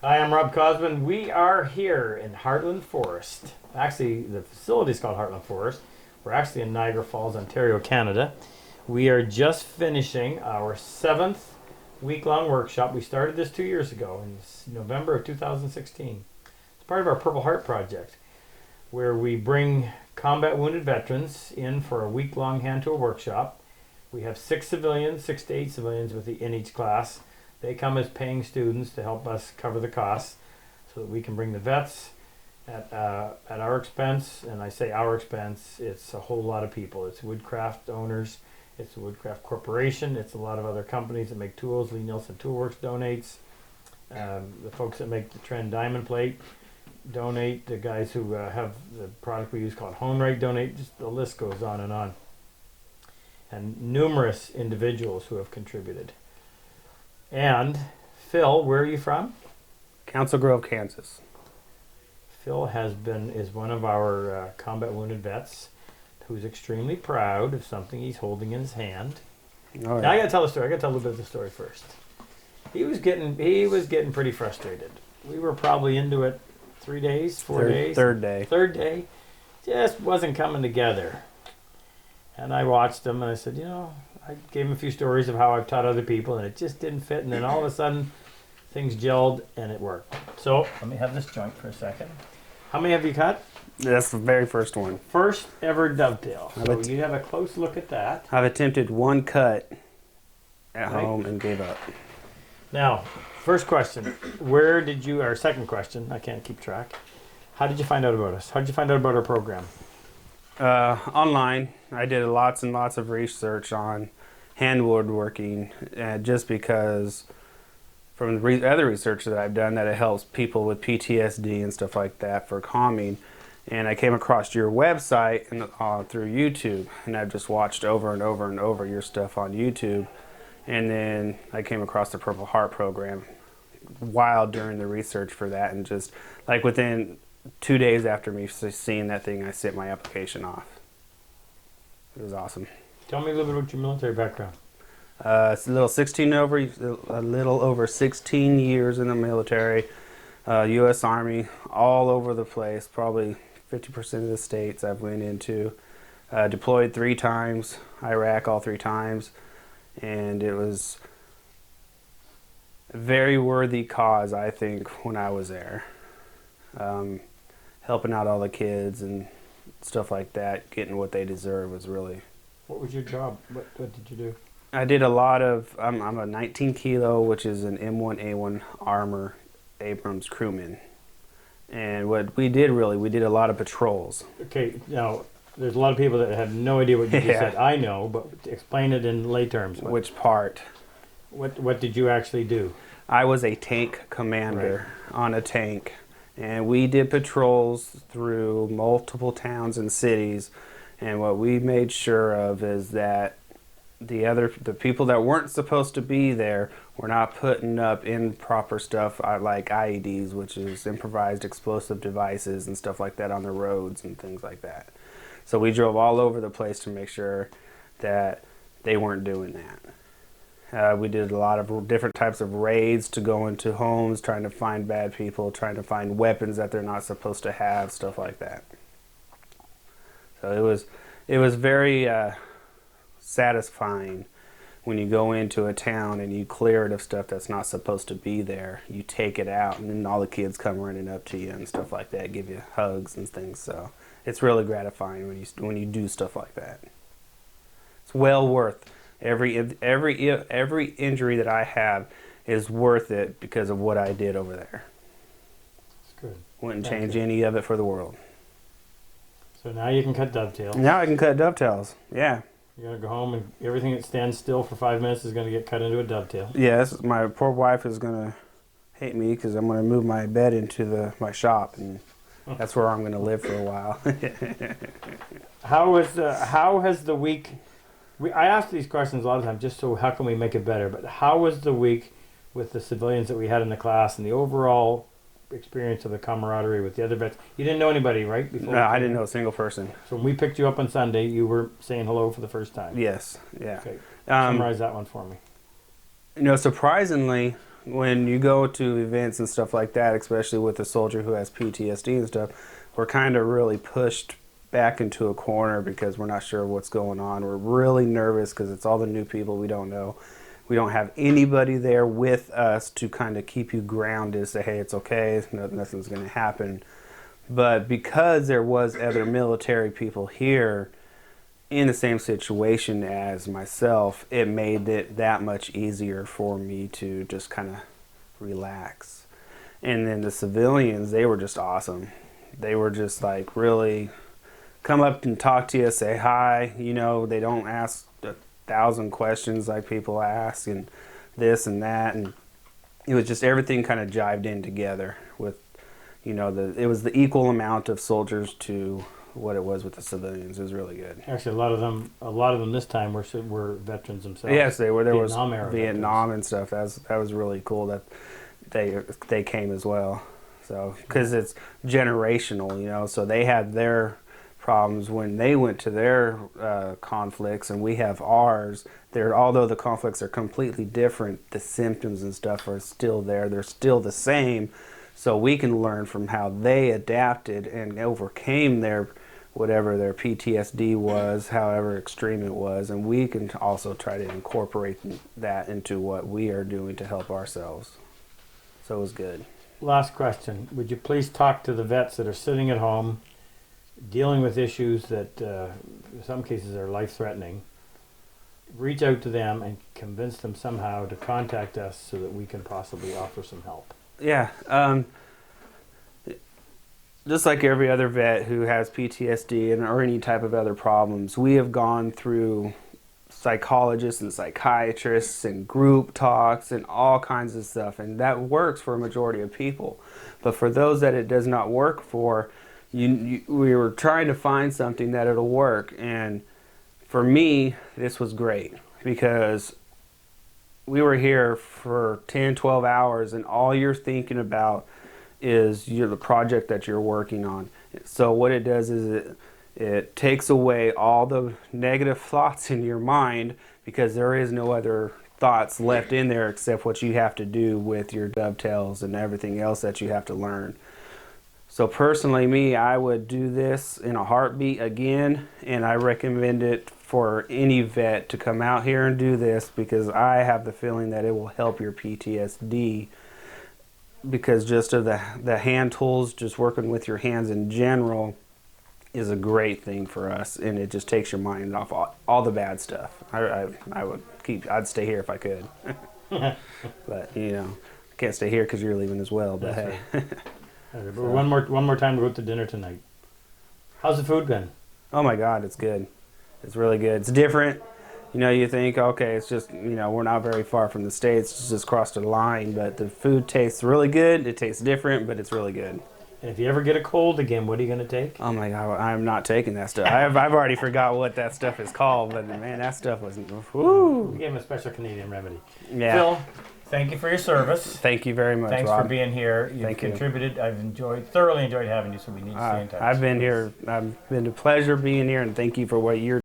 Hi, I'm Rob Cosman. We are here in Heartland Forest. Actually, the facility is called Heartland Forest. We're actually in Niagara Falls, Ontario, Canada. We are just finishing our 7th week-long workshop. We started this 2 years ago in November of 2016. It's part of our Purple Heart Project, where we bring combat wounded veterans in for a week-long hand tool workshop. We have 6 civilians, 6 to 8 civilians in each class. They come as paying students to help us cover the costs so that we can bring the vets at our expense. And I say our expense, it's a whole lot of people. It's Woodcraft owners, it's the Woodcraft Corporation, it's a lot of other companies that make tools. Lee Nielsen Toolworks donates. The folks that make the Trend Diamond Plate donate. The guys who have the product we use called Honrite donate. Just the list goes on. And numerous individuals who have contributed. And Phil, where are you from? Council Grove, Kansas. Phil is one of our combat wounded vets who's extremely proud of something he's holding in his hand. Oh, yeah. Now I gotta tell a story. I gotta tell a little bit of the story first. He was getting pretty frustrated. We were probably into it 3 days, 4 days. Third day. Third day. Just wasn't coming together. And I watched him and I said, I gave him a few stories of how I've taught other people and it just didn't fit. And then all of a sudden, things gelled and it worked. So let me have this joint for a second. How many have you cut? That's the very first one. First ever dovetail. So you have a close look at that. I've attempted one cut at home and gave up. Now, first question. Second question, I can't keep track. How did you find out about us? How did you find out about our program? Online. I did lots and lots of research on hand woodworking, just because from the other research that I've done that it helps people with PTSD and stuff like that for calming. And I came across your website and through YouTube, and I've just watched over and over and over your stuff on YouTube. And then I came across the Purple Heart program while during the research for that, and just like within 2 days after me seeing that thing, I sent my application off. It was awesome. Tell me a little bit about your military background. It's a little over 16 years in the military, U.S. Army, all over the place. Probably 50% of the states I've went into. Deployed 3 times, Iraq all 3 times, and it was a very worthy cause, I think, when I was there. Helping out all the kids and stuff like that, getting what they deserve was really... What was your job? What did you do? I did a lot of... I'm a 19 kilo, which is an M1A1 Armor Abrams crewman. And what we did we did a lot of patrols. Okay, now, there's a lot of people that have no idea what you just said. I know, but explain it in lay terms. Which part? What did you actually do? I was a tank commander on a tank. And we did patrols through multiple towns and cities, and what we made sure of is that the people that weren't supposed to be there were not putting up improper stuff like IEDs, which is improvised explosive devices and stuff like that on the roads and things like that. So we drove all over the place to make sure that they weren't doing that. We did a lot of different types of raids to go into homes, trying to find bad people, trying to find weapons that they're not supposed to have, stuff like that. So it was very satisfying when you go into a town and you clear it of stuff that's not supposed to be there. You take it out, and then all the kids come running up to you and stuff like that, give you hugs and things. So it's really gratifying when you do stuff like that. It's well worth. Every injury that I have is worth it because of what I did over there. That's good. Wouldn't change any of it for the world. So now you can cut dovetails. Now I can cut dovetails. Yeah. You're going to go home and everything that stands still for 5 minutes is going to get cut into a dovetail. Yes, my poor wife is going to hate me because I'm going to move my bed into my shop, and that's where I'm going to live for a while. How has the week... I ask these questions a lot of times just so how can we make it better, but how was the week with the civilians that we had in the class and the overall experience of the camaraderie with the other vets? You didn't know anybody, right? No, I didn't know a single person. So when we picked you up on Sunday, you were saying hello for the first time. Yes, yeah. Okay, summarize that one for me. Surprisingly, when you go to events and stuff like that, especially with a soldier who has PTSD and stuff, we're kind of really pushed back into a corner because we're not sure what's going on. We're really nervous because it's all the new people we don't know. We don't have anybody there with us to kind of keep you grounded, say, hey, it's okay, nothing's going to happen. But because there was other military people here in the same situation as myself, it made it that much easier for me to just kind of relax. And then the civilians, they were just awesome. They were just like really come up and talk to you, say hi. You know, they don't ask 1,000 questions like people ask and this and that. And it was just everything kind of jived in together with, you know, it was the equal amount of soldiers to what it was with the civilians. It was really good. Actually, a lot of them this time were veterans themselves. Yes, they were. There was Vietnam and stuff. That was really cool that they came as well. So because it's generational, you know. So they had their problems when they went to their conflicts, and we have ours. Although the conflicts are completely different, the symptoms and stuff are still there. They're still the same. So we can learn from how they adapted and overcame whatever their PTSD was, however extreme it was, and we can also try to incorporate that into what we are doing to help ourselves. So it was good. Last question. Would you please talk to the vets that are sitting at home, dealing with issues that in some cases are life-threatening? Reach out to them and convince them somehow to contact us so that we can possibly offer some help. Yeah, just like every other vet who has PTSD or any type of other problems, we have gone through psychologists and psychiatrists and group talks and all kinds of stuff, and that works for a majority of people. But for those that it does not work for, we were trying to find something that it'll work, and for me, this was great because we were here for 10, 12 hours, and all you're thinking about is the project that you're working on. So what it does is it takes away all the negative thoughts in your mind because there is no other thoughts left in there except what you have to do with your dovetails and everything else that you have to learn. So personally, I would do this in a heartbeat again, and I recommend it for any vet to come out here and do this because I have the feeling that it will help your PTSD, because just of the hand tools, just working with your hands in general is a great thing for us, and it just takes your mind off all the bad stuff. I'd stay here if I could. But, you know, I can't stay here because you're leaving as well, but That's hey. Right. Okay, but one more time to go to dinner tonight. How's the food been? Oh my God, it's good. It's really good. It's different. You know, you think, okay, it's just, you know, we're not very far from the States, it's just crossed the line, but the food tastes really good. It tastes different, but it's really good. And if you ever get a cold again, what are you going to take? Oh my God, I'm not taking that stuff. I've already forgot what that stuff is called, but man, that stuff was, whoo. We gave him a special Canadian remedy. Yeah. Phil, thank you for your service. Thank you very much, Thanks Rob. for being here. You've contributed. I've thoroughly enjoyed having you, so we need to stay in touch. I've been here. I've been a pleasure being here, and thank you for what you're